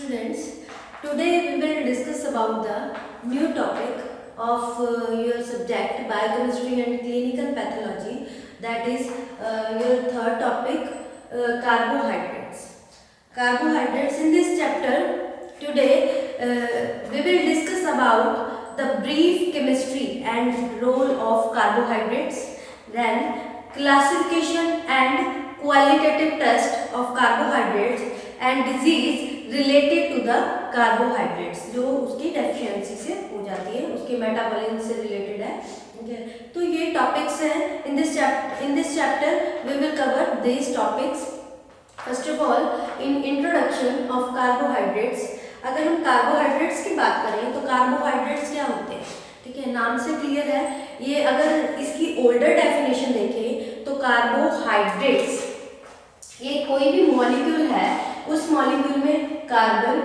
Students, today we will discuss about the new topic of your subject biochemistry and clinical pathology, that is your third topic, carbohydrates. Carbohydrates. In this chapter today we will discuss about the brief chemistry and role of carbohydrates, then classification and qualitative test of carbohydrates and disease related to the carbohydrates, जो उसकी deficiency से हो जाती है, उसके metabolism से related है. Okay, तो ये टॉपिक्स हैं. In this chapter we will cover these topics. First of all, in introduction of carbohydrates. अगर हम कार्बोहाइड्रेट्स की बात करें तो कार्बोहाइड्रेट्स क्या होते हैं? ठीक है, नाम से क्लियर है. ये अगर इसकी ओल्डर डेफिनेशन देखें तो कार्बोहाइड्रेट्स ये कोई भी मॉलिक्यूल है, उस मॉलिक्यूल में कार्बन,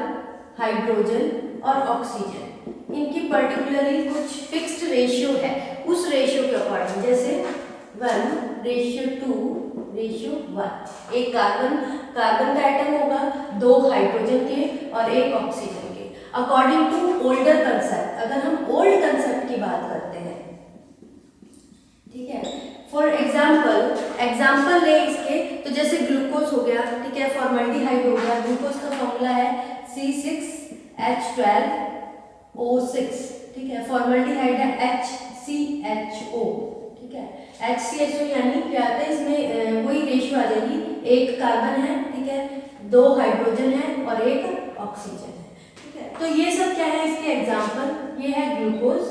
हाइड्रोजन और ऑक्सीजन, इनकी पर्टिकुलरली कुछ फिक्स्ड रेशियो है. उस रेशियो के अकॉर्डिंग, जैसे 1:2:1, एक कार्बन का एटम होगा, 2 हाइड्रोजन के और 1 ऑक्सीजन के, अकॉर्डिंग टू ओल्डर कंसेप्ट. अगर हम ओल्ड कंसेप्ट की बात करते हैं, ठीक है, फॉर एग्जाम्पल ले इसके, तो जैसे ग्लूकोज हो गया, ठीक है, फॉर्मल्डिहाइड हो गया. ग्लूकोज का फॉर्मूला है C6H12O6, ठीक है. फॉर्मल्डिहाइड है HCHO, ठीक है. HCHO यानी क्या आता है, इसमें वही रेशियो आ जाएगी, 1 कार्बन है, ठीक है, 2 हाइड्रोजन है और 1 ऑक्सीजन है, ठीक है. तो ये सब क्या है, इसके एग्जाम्पल. ये है glucose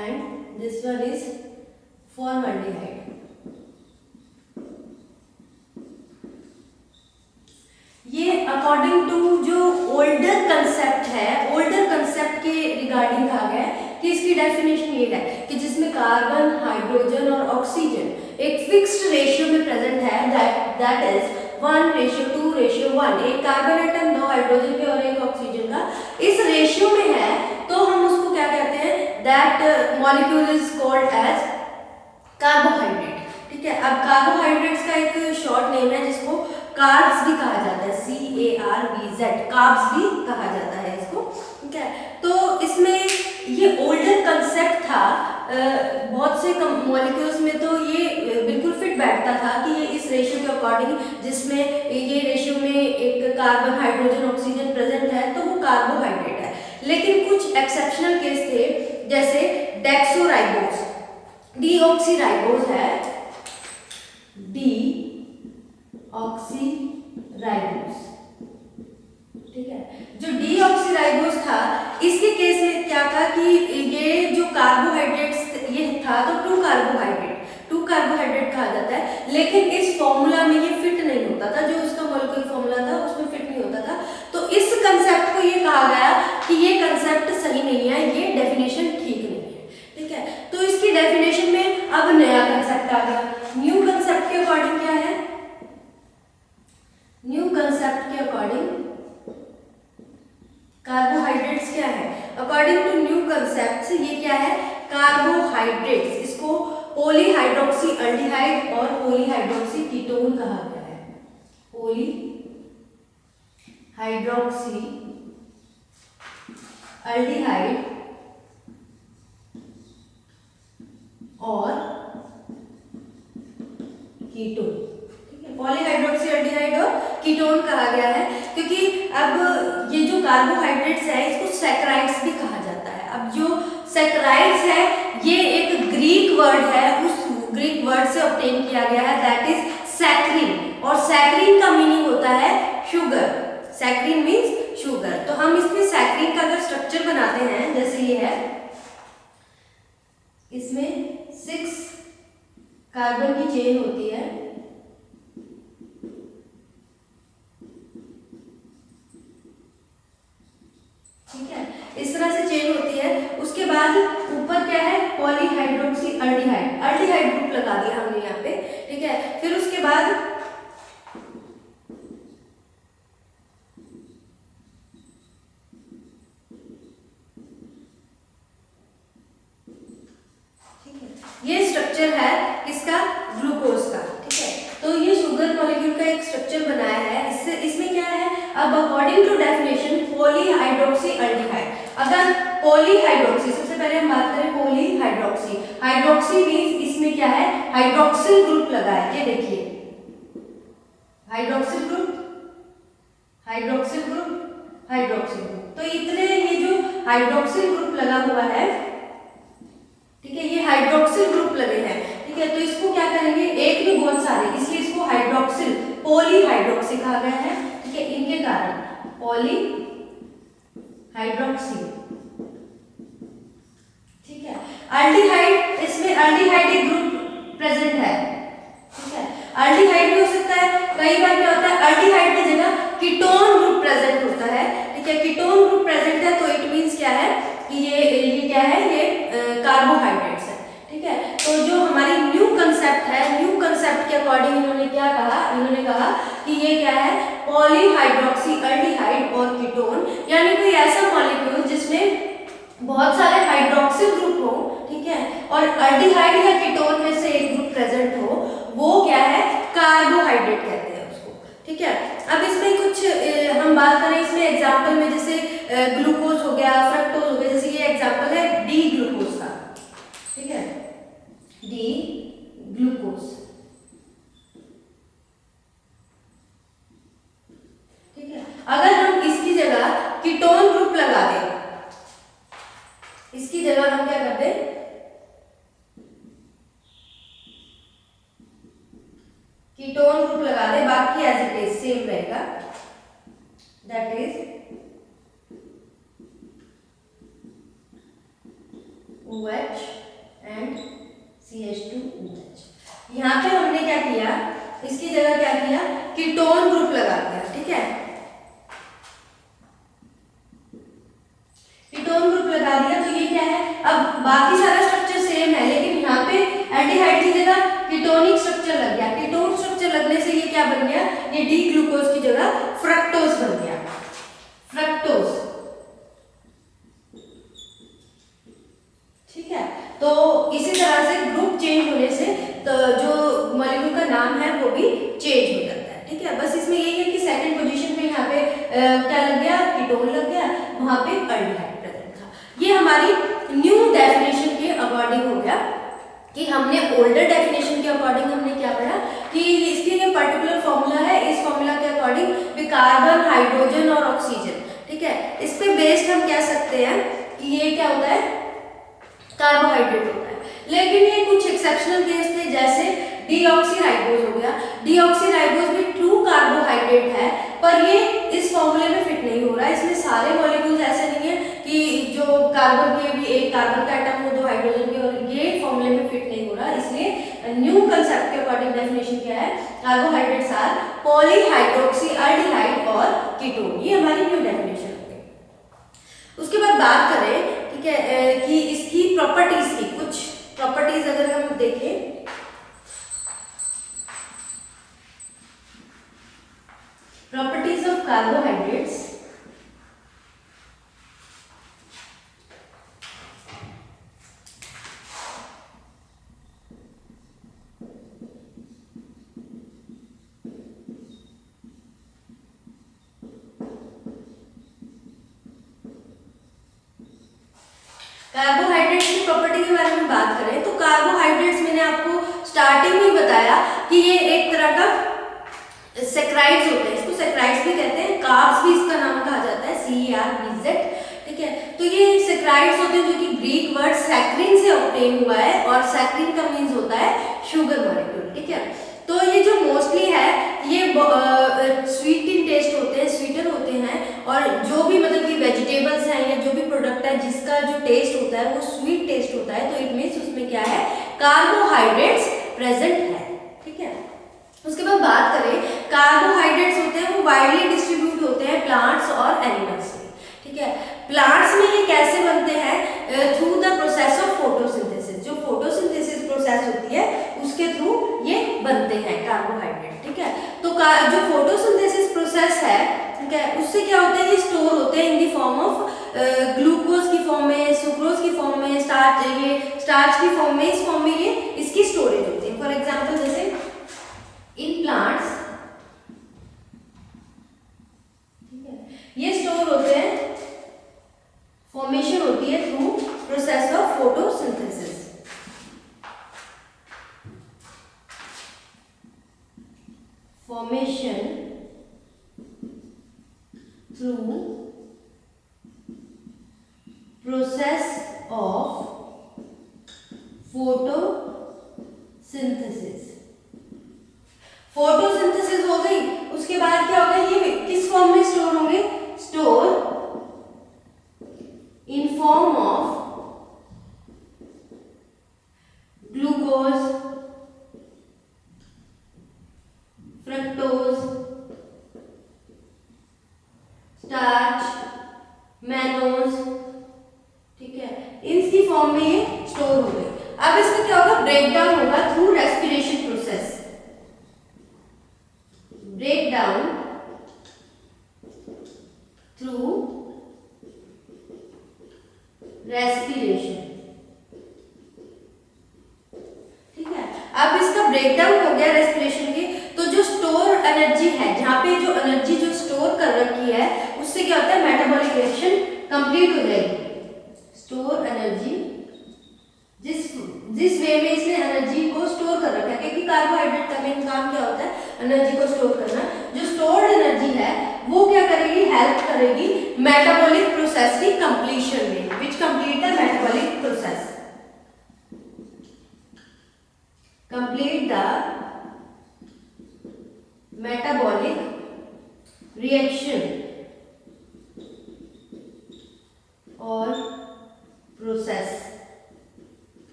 and this one is formaldehyde. ये अकॉर्डिंग टू जो ओल्डर कंसेप्ट है, ओल्डर कंसेप्ट के रिगार्डिंग कहा गया है कि इसकी डेफिनेशन ये है कि जिसमें कार्बन, हाइड्रोजन और ऑक्सीजन एक फिक्स्ड रेशियो में प्रेजेंट है, दैट इज 1:2:1. एक कार्बन एटम, 2 हाइड्रोजन के और 1 ऑक्सीजन का इस रेशियो में है, तो हम उसको क्या कहते हैं, that molecule is called as carbohydrate. ठीक है. अब कार्बोहाइड्रेट्स का एक शॉर्ट नेम है जिसको कार्ब्स भी कहा जाता है, CARBZ, कार्ब्स भी कहा जाता है इसको. ठीक है. तो इसमें ये ओल्डर कंसेप्ट था. बहुत से मॉलिक्यूल्स में तो ये बिल्कुल फिट बैठता था कि ये इस रेशियो के अकॉर्डिंग, जिसमें ये रेशियो में एक कार्बन, हाइड्रोजन, ऑक्सीजन प्रेजेंट है, तो वो कार्बोहाइड्रेट है. लेकिन कुछ एक्सेप्शनल केस थे, जैसे डेक्सोराइबोज, डीऑक्सीराइबोज है, डीऑक्सीराइबोज, ठीक है. जो डीऑक्सीराइबोज था, इसके केस में क्या था कि ये जो कार्बोहाइड्रेट्स ये था, तो 2 कार्बोहाइड्रेट कहा जाता है. लेकिन इस फॉर्मूला में ये फिट नहीं होता था, जो उसका मॉलिक्यूलर फॉर्मूला था उसमें फिट नहीं होता था. तो इस कंसेप्ट को ये कहा गया कि ये कंसेप्ट सही नहीं है, ये डेफिनेशन ठीक नहीं है. ठीक है. तो इसकी डेफिनेशन में अब नया कंसेप्ट आ गया. न्यू कंसेप्ट के अकॉर्डिंग क्या है, न्यू कंसेप्ट के अकॉर्डिंग कार्बोहाइड्रेट्स क्या है, अकॉर्डिंग टू न्यू कंसेप्ट ये क्या है, कार्बोहाइड्रेट्स, इसको पॉलीहाइड्रोक्सी अल्डिहाइड और पॉलीहाइड्रोक्सी कीटोन कहा गया है. पॉलीहाइड्रोक्सी अल्डिहाइड और कीटोन. ठीक है. पॉलीहाइड्रोक्सी अल्डिहाइड और कीटोन कहा गया है क्योंकि अब ये जो कार्बोहाइड्रेट्स है, इसको सैकराइड्स भी कहा जाता है. अब जो सैकराइड्स है, ये एक ग्रीक वर्ड है, उस ग्रीक वर्ड से ऑब्टेन किया गया है, दैट इज सैक्रिन. और सैक्रिन का मीनिंग होता है शुगर. Saccharine means sugar. तो हम इसमें सैक्रिन का अगर स्ट्रक्चर बनाते हैं, जैसे ये है, इसमें 6 कार्बन की चेन होती है, ठीक है, इस तरह से चेन होती है. उसके बाद ऊपर क्या है, पॉलीहाइड्रोक्सी अल्डिहाइड, अल्डिहाइड ग्रुप लगा दिया हमने यहाँ पे. ठीक है. फिर उसके बाद ये स्ट्रक्चर है किसका, ग्लूकोज का. शुगर मॉलिक्यूल का एक स्ट्रक्चर बनाया है, इससे इसमें क्या है, अब according to definition polyhydroxy aldehyde, अगर पॉलीहाइड्रोक्सी, सबसे पहले हम बात करें पॉलीहाइड्रोक्सी, हाइड्रोक्सी मींस इसमें क्या है, हाइड्रोक्सिल ग्रुप लगा है, ये देखिए hydroxyl group, hydroxyl group, hydroxyl group, तो इतने ये जो हाइड्रोक्सिल ग्रुप लगा हुआ है, ठीक है, ये हाइड्रोक्सिल ग्रुप लगे हैं, ठीक है, तो इसको क्या करेंगे, एक में बहुत सारे, इसलिए इसको हाइड्रोक्सिल पॉलीहाइड्रोक्सी कहा गया है, ठीक है, इनके कारण पॉली हाइड्रोक्सी, ठीक है। एल्डिहाइड, इसमें एल्डिहाइड एक ग्रुप प्रेजेंट है, ठीक है, एल्डिहाइड भी हो सकता है, कई बार क्या होता है एल्डिहाइड की जगह कीटोन ग्रुप प्रेजेंट होता है, ठीक है, कीटोन ग्रुप प्रेजेंट है तो इट मींस क्या है कि ये क्या है, ये कार्बोहाइड्रेट्स है, ठीक है। तो जो हमारी न्यू कंसेप्ट है, न्यू कंसेप्ट के अकॉर्डिंग इन्होंने क्या कहा, इन्होंने कहा कि ये क्या है, पॉलीहाइड्रोक्सी एल्डिहाइड और कीटोन, यानी कोई ऐसा मॉलिक्यूल जिसमें बहुत सारे हाइड्रोक्सिल ग्रुप हो, ठीक है, और एल्डिहाइड या कीटोन में से एक ग्रुप प्रेजेंट हो, वो क्या है, कार्बोहाइड्रेट कहते हैं उसको, ठीक है। अब इसमें कुछ हम बात करें इसमें एग्जांपल में, जैसे ग्लूकोज हो गया, फ्रक्टोज हो गया, जैसे ये एग्जांपल है डी ग्लूकोज का, ठीक है, डी ग्लूकोज, ठीक है। अगर हम इसकी जगह कीटोन ग्रुप लगा दें, इसकी जगह हम क्या करते हैं, कीटोन ग्रुप लगा दे, बाकी एज इट इज सेम रहेगा, that is OH and CH2OH। यहाँ पे हमने क्या किया, इसकी जगह क्या किया, कीटोन ग्रुप लगा दिया, ठीक है, कीटोन ग्रुप लगा दिया, तो ये क्या है, अब बाकी सारा स्ट्रक्चर सेम है, लेकिन यहाँ पे एल्डिहाइड की जगह कीटोनिक स्ट्रक्चर लग गया, कीटोन स्ट्रक्चर लगने से ये क्या बन गया, ये डी ग्लूकोज की जगह फ्रक्टोज बन गया, फ्रक्टोज, ठीक है। तो इसी तरह से ग्रुप चेंज होने से तो जो मॉलिक्यूल का नाम है वो भी चेंज हो जाता है, ठीक है। बस इसमें यही है कि सेकंड पोजीशन पे यहाँ पे क्या लग गया, कीटोन लग गया, वहां पे एल्डिहाइड प्रेजेंट था। ये हमारी न्यू डेफिनेशन के अकॉर्डिंग हो गया कि हमने ओल्डर डेफिनेशन के अकॉर्डिंग हमने क्या पढ़ा कि इसके लिए पर्टिकुलर फॉर्मूला है, इस फॉर्मूला के अकॉर्डिंग कार्बन, हाइड्रोजन और ऑक्सीजन, ठीक है, इस पे बेस्ड हम कह सकते हैं कि ये क्या होता है, कार्बोहाइड्रेट होता है। लेकिन ये कुछ एक्सेप्शनल केस थे, जैसे डीऑक्सीराइबोज हो गया, डीऑक्सीराइबोज भी ट्रू कार्बोहाइड्रेट है, पर ये इस फॉर्मूले में फिट नहीं हो रहा है। इसमें सारे मॉलिक्यूल्स ऐसे नहीं है कि जो कार्बन के भी एक कार्बन का एटम हो, दो हाइड्रोजन के, और ये फॉर्मूले में फिट नहीं हो रहा, इसलिए न्यू कंसेप्ट के अकॉर्डिंग डेफिनेशन क्या है, कार्बोहाइड्रेट्स आर पॉलीहाइड्रोक्सी एल्डिहाइड और कीटोन, ये हमारी न्यू डेफिनेशन हो गई। उसके बाद बात करें, ठीक है, कि इसकी प्रॉपर्टीज की कुछ प्रॉपर्टीज अगर हम देखें, प्रॉपर्टीज ऑफ कार्बोहाइड्रेट्स, कार्बोहाइड्रेट्स की प्रॉपर्टी के बारे में बात करें तो कार्बोहाइड्रेट्स मैंने आपको स्टार्टिंग में बताया कि ये एक तरह का सैकराइड्स होते हैं, इसको सैकराइड्स भी कहते हैं, कार्ब्स भी इसका नाम कहा जाता है, CERBZ, ठीक है। तो ये सैकराइड्स होते हैं जो कि ग्रीक वर्ड सैक्रिन से ऑब्टेन हुआ है, और सैक्रिन का मीन्स होता है शुगर मॉलिक्यूल, ठीक है। तो ये जो मोस्टली है ये स्वीट इन टेस्ट होते हैं, स्वीटर होते हैं, और जो भी मतलब कि वेजिटेबल्स हैं या जो भी प्रोडक्ट है जिसका जो टेस्ट होता है वो स्वीट टेस्ट होता है, तो इट मीन्स उसमें क्या है, कार्बोहाइड्रेट्स प्रेजेंट है, ठीक है। उसके बाद बात करें, कार्बोहाइड्रेट्स होते हैं वो वाइडली डिस्ट्रीब्यूट होते हैं प्लांट्स और एनिमल्स में, ठीक है। प्लांट्स में ये कैसे बनते हैं, through the process of photosynthesis, जो फोटोसिंथेसिस प्रोसेस होती है उसके थ्रू ये बनते हैं कार्बोहाइड्रेट, ठीक है। तो जो फोटोसिंथेसिस प्रोसेस है, ठीक है, उससे क्या होता है, ये स्टोर होते हैं in the form of glucose की फॉर्म में, सुक्रोज की फॉर्म में, स्टार्च की फॉर्म में, इस फॉर्म में ये इसकी स्टोरेज होती है। फॉर एग्जाम्पल जैसे in plants formation through process of photosynthesis। Photosynthesis हो गई, उसके बाद क्या होगा, ये किस फॉर्म में स्टोर होंगे, store in form of glucose, fructose, starch, mannose, ठीक है, इसकी फॉर्म में ये स्टोर हो गए। अब इसका क्या होगा, ब्रेकडाउन होगा through respiration process, breakdown through respiration, ठीक है। अब इसका ब्रेकडाउन हो गया रेस्पिरेशन के, तो जो स्टोर एनर्जी है, जहां पे जो एनर्जी जो स्टोर कर रखी है, उससे क्या होता है, मेटाबॉलिक रिएक्शन कंप्लीट हो जाएगी। स्टोर एनर्जी, जिस वे में इसने एनर्जी को स्टोर कर रखा है, क्योंकि कार्बोहाइड्रेट का मेन काम क्या होता है, एनर्जी को स्टोर करना। जो स्टोर्ड एनर्जी है वो क्या करेगी, हेल्प करेगी मेटाबॉलिक प्रोसेस की कंप्लीशन में, which complete the metabolic process, complete the metabolic reaction और प्रोसेस,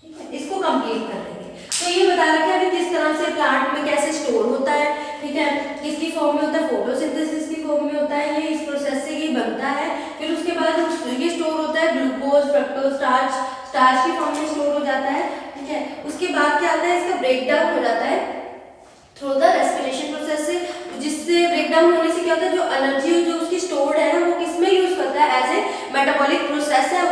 ठीक है, इसको कंप्लीट कर देंगे। तो ये बता रखे अभी किस तरह से प्लांट में कैसे स्टोर होता है, ठीक है, किसकी फॉर्म में होता है, फोटोसिंथेसिस की फॉर्म में होता है, ये इस प्रोसेस से ये बनता है। फिर उसके बाद ये स्टोर होता है ग्लूकोज, फ्रक्टोज, स्टार्च की फॉर्म में स्टोर हो जाता है, ठीक है। उसके बाद क्या आता है, इसका ब्रेकडाउन हो जाता है थ्रू द रेस्पिरेशन प्रोसेस से, जिससे ब्रेकडाउन होने से क्या होता है, जो एनर्जी जो उसकी स्टोर्ड है ना, वो किसमें यूज करता है, एज ए मेटाबॉलिक प्रोसेस है,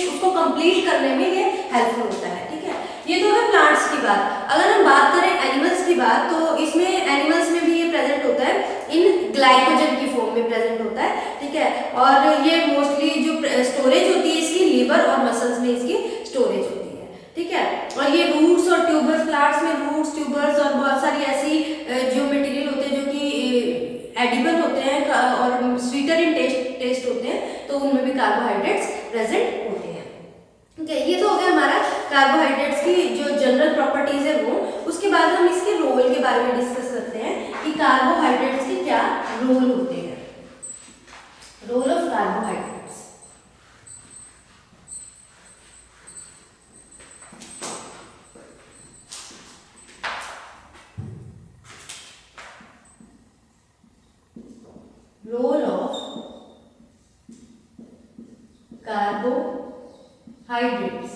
उसको कंप्लीट करने में ये हेल्पफुल होता है, ठीक है। ये तो है प्लांट्स की बात। अगर हम बात करें एनिमल्स की बात, तो इसमें एनिमल्स में भी ये प्रेजेंट होता है, इन ग्लाइकोजन की फॉर्म में प्रेजेंट होता है, ठीक है। और ये मोस्टली जो स्टोरेज होती है इसकी लिवर और मसल्स में इसकी स्टोरेज होती है, ठीक है। और ये रूट्स और ट्यूबर्स, प्लांट्स में रूट्स, ट्यूबर्स और बहुत सारी ऐसी जो मटेरियल होते हैं जो कि एडिबल होते हैं और स्वीटर इन टेस्ट होते हैं, तो उनमें भी कार्बोहाइड्रेट्स प्रेजेंट होते हैं, ठीक है। ये तो हो गया हमारा कार्बोहाइड्रेट्स की जो जनरल प्रॉपर्टीज है वो। उसके बाद हम इसके रोल के बारे में डिस्कस करते हैं कि कार्बोहाइड्रेट्स के क्या रोल होते हैं, role of carbohydrates. Role of carbohydrates,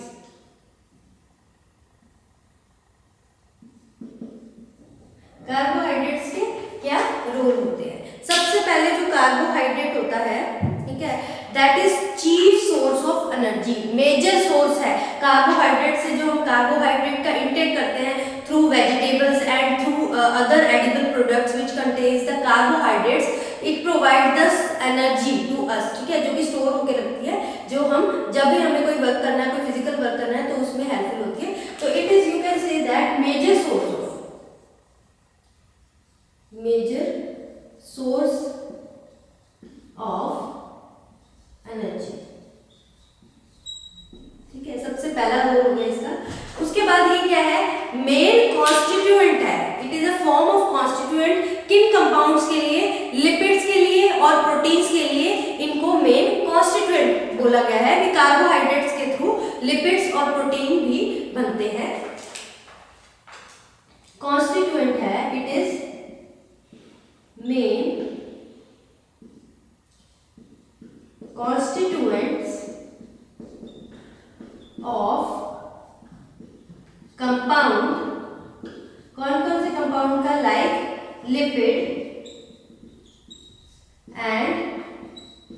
carbohydrates के क्या रोल होते हैं। सबसे पहले जो कार्बोहाइड्रेट होता है, ठीक है, that is chief source of energy, major source है कार्बोहाइड्रेट से। जो हम कार्बोहाइड्रेट का इंटेक करते हैं through vegetables and through other edible products which contains the carbohydrates, it provide the energy to us, ठीक है, जो कि स्टोर होकर रखती है, जो हम जब भी हमें कोई वर्क करना है, कोई फिजिकल वर्क करना है, तो उसमें हेल्पफुल होती है। तो it is, you can say that major source of energy, ठीक है, सबसे पहला रोल हो गया इसका। उसके बाद ये क्या है, मेन कॉन्स्टिट्यूएंट है, it is a form of constituent. किन कंपाउंड्स के लिए, लिपिड्स के लिए और प्रोटीन्स के लिए इनको मेन कॉन्स्टिट्यूएंट बोला गया है कि कार्बोहाइड्रेट्स के थ्रू लिपिड्स और प्रोटीन भी बनते हैं। कॉन्स्टिट्यूएंट है, it is main constituents of compound, कौन कौन से कंपाउंड का, लाइक लिपिड एंड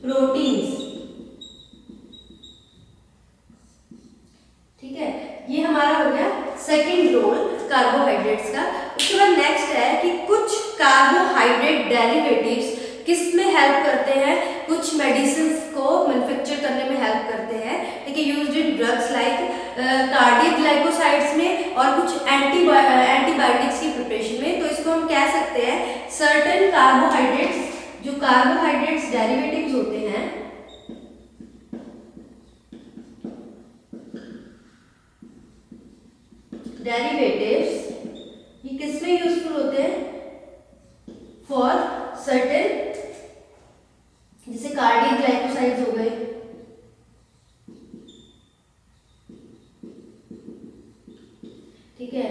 प्रोटीन्स, ठीक है। ये हमारा हो गया सेकेंड रोल कार्बोहाइड्रेट्स का। उसके बाद नेक्स्ट है कि कुछ कार्बोहाइड्रेट डेरिवेटिव्स किस में हेल्प करते हैं, कुछ मेडिसिन को मैन्युफैक्चर करने में हेल्प करते हैं, ठीक है, used in drugs like cardiac glycosides में, और कुछ एंटीबायोटिक्स एंटीबायोटिक्स की प्रिपरेशन में। तो इसको हम कह सकते हैं सर्टेन कार्बोहाइड्रेट्स, जो कार्बोहाइड्रेट्स डेरिवेटिव्स होते हैं, डेरिवेटिव्स ये किसमें यूजफुल होते हैं? फॉर सर्टेन, जैसे कार्डियक ग्लाइकोसाइड्स हो गए, ठीक है,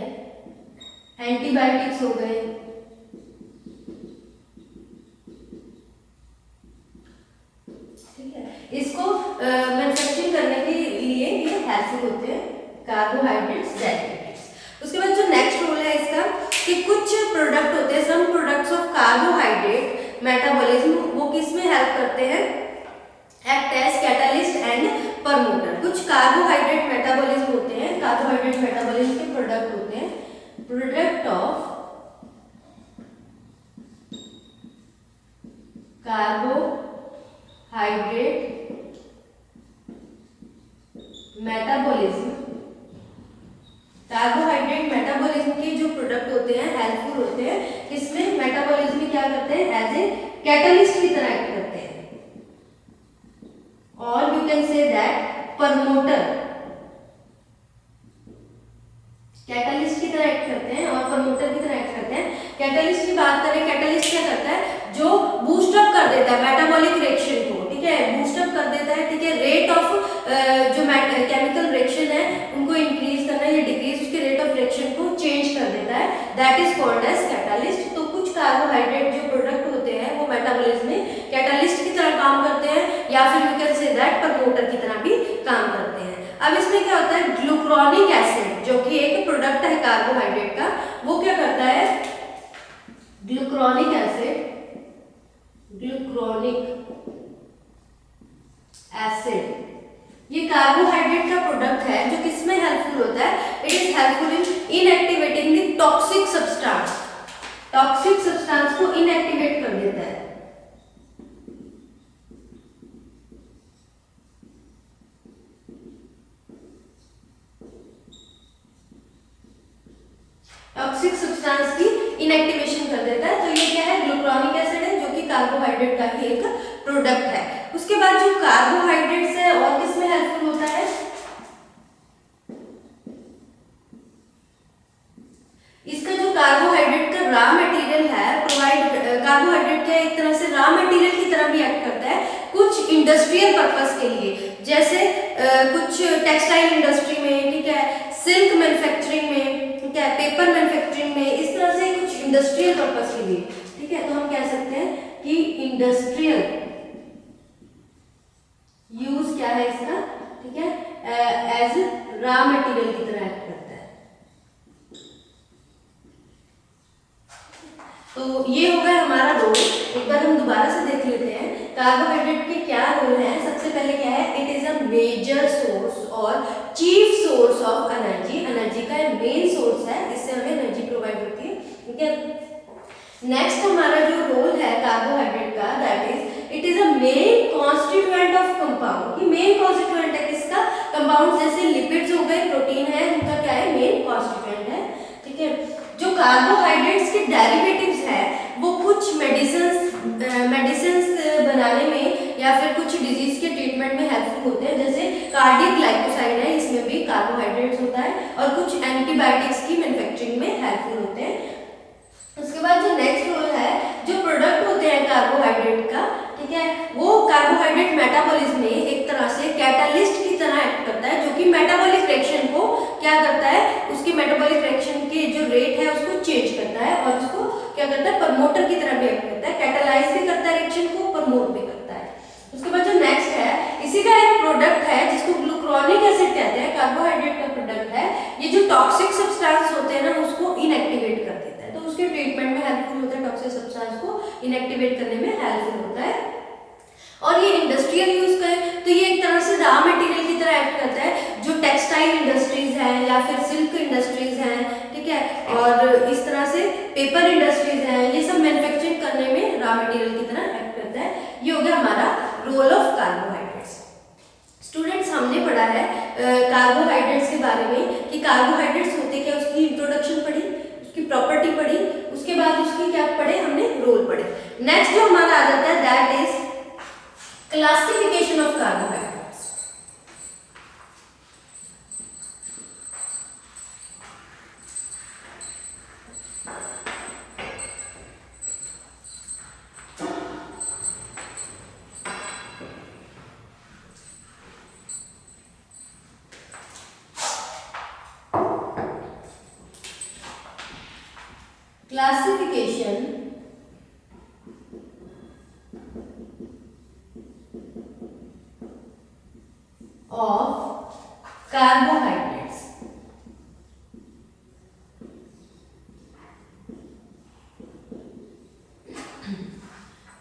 एंटीबायोटिक्स हो गए, ठीक है, इसको मैन्युफैक्चरिंग करने के लिए ये हेल्पफुल होते हैं कार्बोहाइड्रेट्स डेरिवेटिव्स। उसके बाद जो नेक्स्ट रोल है इसका कि कुछ प्रोडक्ट होते हैं, some products of carbohydrate metabolism, वो किस में हेल्प करते हैं? Act as catalyst and promoter. कुछ कार्बोहाइड्रेट मेटाबॉलिज्म होते हैं, कार्बोहाइड्रेट मेटाबॉलिज्म के प्रोडक्ट होते हैं, product of carbohydrate metabolism, carbohydrate metabolism के जो प्रोडक्ट होते हैं हेल्पफुल होते हैं, इसमें मेटाबॉलिज्म में क्या करते हैं? एज ए कैटलिस्ट की तरह एक्ट करते हैं, और you can say that promoter, catalyst की तरह एक्ट करते हैं और प्रमोटर की तरह एक्ट करते हैं। कैटलिस्ट की बात करें, कैटलिस्ट क्या करता है? जो बूस्ट अप कर देता है मेटाबॉलिक रिएक्शन को, ठीक है, बूस्ट अप कर देता है, ठीक है, रेट ऑफ जो केमिकल रिएक्शन है उनको इंक्रीज करना या डिक्रीज, उसके रेट ऑफ रिएक्शन को चेंज कर देता है, that is called as catalyst. तो कुछ कार्बोहाइड्रेट जो प्रोडक्ट होते हैं वो मेटाबॉलिज्म में कैटलिस्ट की तरह काम करते हैं, या फिर you can say that promoter की तरह भी काम करते हैं। अब इसमें क्या होता है? ग्लूक्रोनिक एसिड, जो कि एक प्रोडक्ट है कार्बोहाइड्रेट का, वो क्या करता है? ग्लूक्रोनिक एसिड, ग्लूक्रोनिक एसिड ये कार्बोहाइड्रेट का प्रोडक्ट है जो किसमें हेल्पफुल होता है? It is helpful in inactivating the toxic substance, toxic substance को इनएक्टिवेट कर देता है। टॉक्सिक सब्सटेंस की इनएक्टिवेशन कर देता है। तो ये क्या है? ग्लूक्रोनिक एसिड है, जो कि कार्बोहाइड्रेट का ही एक प्रोडक्ट है। उसके बाद जो कार्बोहाइड्रेट्स है और किसमें हेल्पफुल होता है? इसका जो कार्बोहाइड्रेट का रॉ मटेरियल है प्रोवाइड, कार्बोहाइड्रेट का एक तरह से रॉ मटेरियल की तरह भी एक्ट करता है कुछ इंडस्ट्रियल पर्पस के लिए, जैसे कुछ टेक्सटाइल इंडस्ट्री में, ठीक है, सिल्क मैन्युफैक्चरिंग में, ठीक है, पेपर मैन्युफैक्चरिंग में, इस तरह से कुछ इंडस्ट्रियल पर्पस के लिए, ठीक है। तो हम कह सकते हैं कि इंडस्ट्रियल यूज क्या है इसका, ठीक है, एज रॉ मटेरियल की तरह एक्ट करता है। तो ये हो गया हमारा रोल। एक बार हम दोबारा से देख लेते हैं कार्बोहाइड्रेट के क्या रोल है। सबसे पहले क्या है? It is a major source और chief source of energy, energy का मेन सोर्स है, इससे हमें एनर्जी प्रोवाइड होती है, ठीक है। नेक्स्ट हमारा जो रोल है कार्बोहाइड्रेट का, that is it is a main constituent of compound. ये मेन कॉन्स्टिट्यूएंट है किसका? कंपाउंड, जैसे लिपिड्स हो गए, प्रोटीन है, उनका क्या है? मेन कॉन्स्टिट्यूएंट है, ठीक है। जो कार्बोहाइड्रेट्स के डेरिवेटिव्स है वो कुछ मेडिसिन्स बनाने में या फिर कुछ डिजीज के ट्रीटमेंट में हेल्पफुल होते हैं, जैसे कार्डियक ग्लाइकोसाइड है, इसमें भी कार्बोहाइड्रेट्स होता है, और कुछ एंटीबायोटिक्स की मैन्युफैक्चरिंग में हेल्पफुल होते हैं। उसके बाद जो नेक्स्ट रोल है, जो प्रोडक्ट होते हैं कार्बोहाइड्रेट का, ठीक है, वो कार्बोहाइड्रेट मेटाबॉलिज्म में एक तरह से कैटालिस्ट की तरह एक्ट करता है, जो कि मेटाबॉलिक रिएक्शन को क्या करता है? उसके मेटाबॉलिक रिएक्शन के जो रेट है उसको चेंज करता है, और उसको क्या करता है? प्रमोटर की तरह भी एक्ट करता है, कैटालाइज भी करता है रिएक्शन को, प्रमोट भी करता है। उसके बाद जो नेक्स्ट है, इसी का एक प्रोडक्ट है जिसको ग्लूक्रोनिक एसिड कहते हैं, कार्बोहाइड्रेट का प्रोडक्ट है। ये जो टॉक्सिक सब्सटेंस होते हैं ना, उसको इनएक्टिवेट कर देता है, तो उसके ट्रीटमेंट में हेल्पफुल होता है, टॉक्सिक सब्सटेंस को इनएक्टिवेट करने में हेल्पफुल होता है। और ये इंडस्ट्रियल यूज का है, तो ये एक तरह से रॉ मटेरियल की तरह एक्ट करता है, जो टेक्सटाइल इंडस्ट्रीज हैं या फिर सिल्क इंडस्ट्रीज हैं, ठीक है, और इस तरह से पेपर इंडस्ट्रीज हैं, ये सब मैन्युफैक्चरिंग करने में रॉ मटेरियल की तरह एक्ट करता है। ये हो गया हमारा रोल ऑफ कार्बोहाइड्रेट्स। स्टूडेंट्स, हमने पढ़ा है कार्बोहाइड्रेट्स के बारे में कि कार्बोहाइड्रेट्स होते क्या, उसकी इंट्रोडक्शन पढ़ी, उसकी नेक्स्ट जो हमारा आ जाता है that is classification of carbohydrates. Classification of carbohydrates।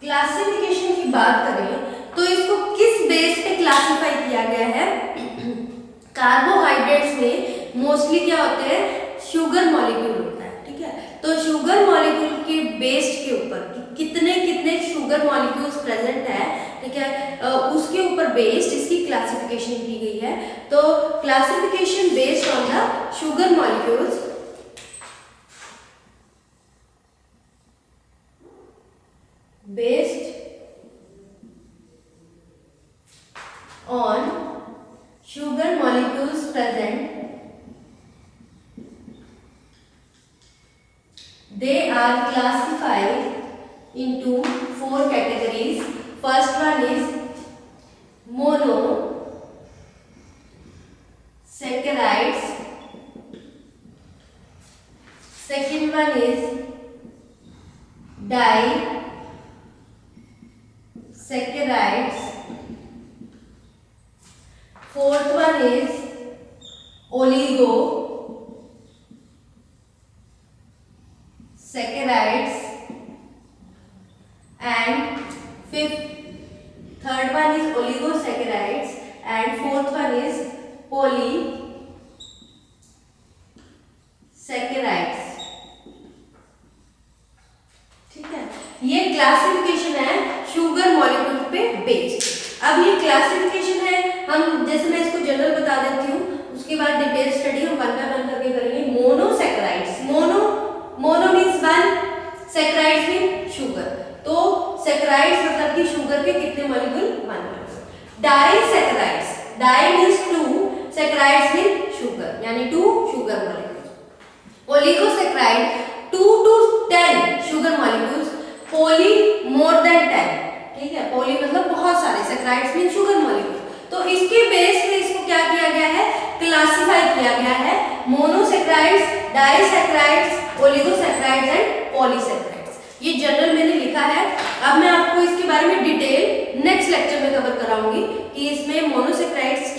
Classification की बात करें तो इसको किस बेस पे क्लासिफाई किया गया है? कार्बोहाइड्रेट्स में मोस्टली क्या होते हैं, शुगर मॉलिक्यूल होता है, ठीक है। तो शुगर मॉलिक्यूल के बेस्ड के ऊपर कितने कितने शुगर मॉलिक्यूल्स प्रेजेंट है, ठीक है, उसके ऊपर बेस्ड इसकी क्लासिफिकेशन की गई है। तो classification based on the sugar molecules based on sugar molecules present, they are classified into 4 categories. First one is mono saccharides, second one is disaccharides, fourth one is oligosaccharides, and third one is oligosaccharides, and fourth one is polysaccharides। ठीक है, ये classification है sugar molecule पे based. अब ये classification है, हम जैसे मैं इसको जनरल बता देती हूँ, उसके बाद डिटेल स्टडी हम वन बाय वन करके करेंगे। Monosaccharides, mono means one, saccharides mean sugar. तो सैकेराइड्स मतलब कि शुगर के कितने molecule? 1 molecule. Disaccharides, di means 2, saccharides mean sugar, यानी 2 sugar molecules. Oligosaccharide 2 to 10 sugar molecules, poly more than 10, ठीक है। पोली मतलब बहुत सारे, सैकेराइड्स मीन शुगर मॉलिक्यूल। तो इसके बेस पे इसको क्या किया गया है? क्लासिफाई किया गया है monosaccharides, disaccharides, oligosaccharides and polysaccharides. ये जनरल मैंने लिखा है। अब मैं आपको इसके बारे में डिटेल नेक्स्ट लेक्चर में कवर कराऊंगी कि इसमें मोनोसैकेराइड्स